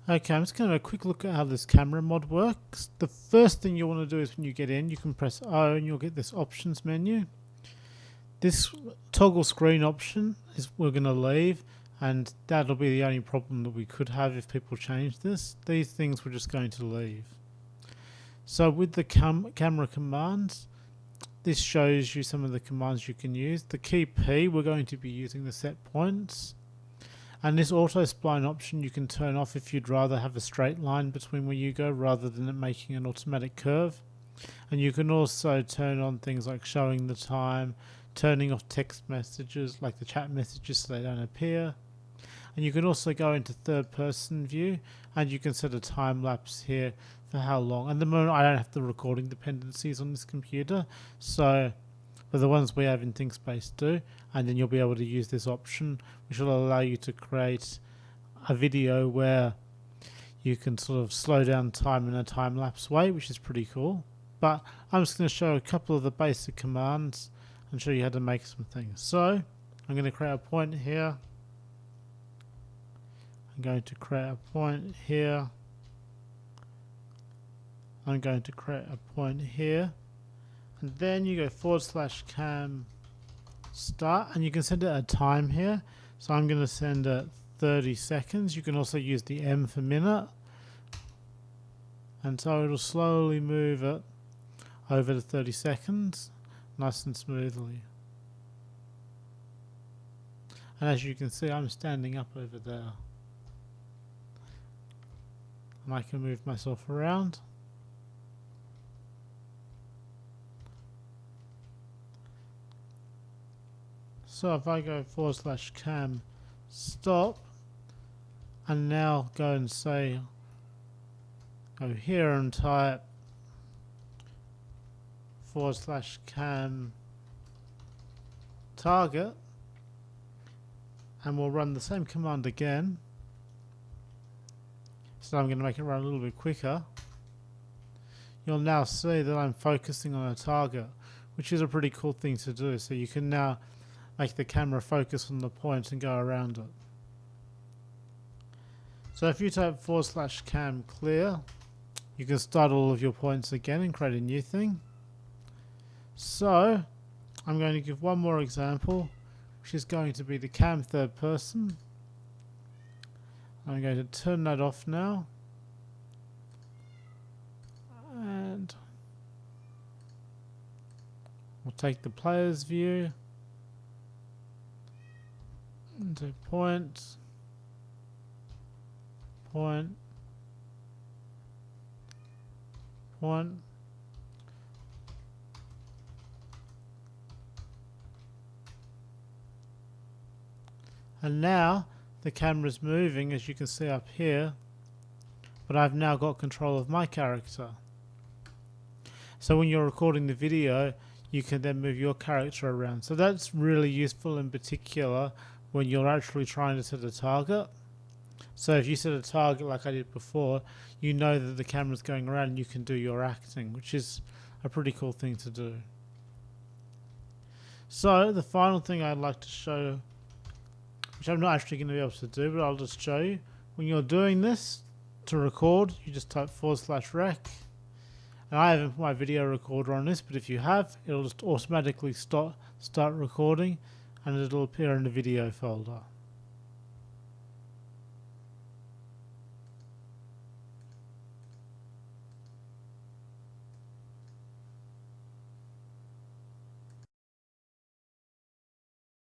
Okay, I'm just going to have a quick look at how this camera mod works. The first thing you want to do is when you get in, you can press O and you'll get this options menu. This toggle screen option is we're going to leave, and that'll be the only problem that we could have if people change this. These things we're just going to leave. So with the camera commands, this shows you some of the commands you can use. The key P, we're going to be using the set points. And this auto spline option you can turn off if you'd rather have a straight line between where you go rather than it making an automatic curve. And you can also turn on things like showing the time, turning off text messages like the chat messages so they don't appear. And you can also go into third person view and you can set a time lapse here for how long. At the moment I don't have the recording dependencies on this computer, so but the ones we have in ThinkSpace do, and then you'll be able to use this option which will allow you to create a video where you can sort of slow down time in a time-lapse way, which is pretty cool. But I'm just going to show a couple of the basic commands and show you how to make some things. So I'm going to create a point here. I'm going to create a point here. I'm going to create a point here. And then you go /cam start and you can send it a time here. So I'm going to send it 30 seconds. You can also use the M for minute. And so it'll slowly move it over to 30 seconds, nice and smoothly. And as you can see, I'm standing up over there. And I can move myself around. So if I go /cam stop and now go and say, go here and type /cam target, and we'll run the same command again. So I'm going to make it run a little bit quicker. You'll now see that I'm focusing on a target, which is a pretty cool thing to do. So you can now make the camera focus on the point and go around it. So if you type /cam clear, you can start all of your points again and create a new thing. So I'm going to give one more example, which is going to be the cam third person. I'm going to turn that off now. And we'll take the player's view. Into point, point, point. And now the camera's moving, as you can see up here, but I've now got control of my character. So when you're recording the video, you can then move your character around. So that's really useful in particular when you're actually trying to set a target. So if you set a target like I did before, you know that the camera's going around and you can do your acting, which is a pretty cool thing to do. So the final thing I'd like to show, which I'm not actually going to be able to do, but I'll just show you. When you're doing this, to record, you just type /rec. And I haven't put my video recorder on this, but if you have, it'll just automatically start recording and it'll appear in the video folder.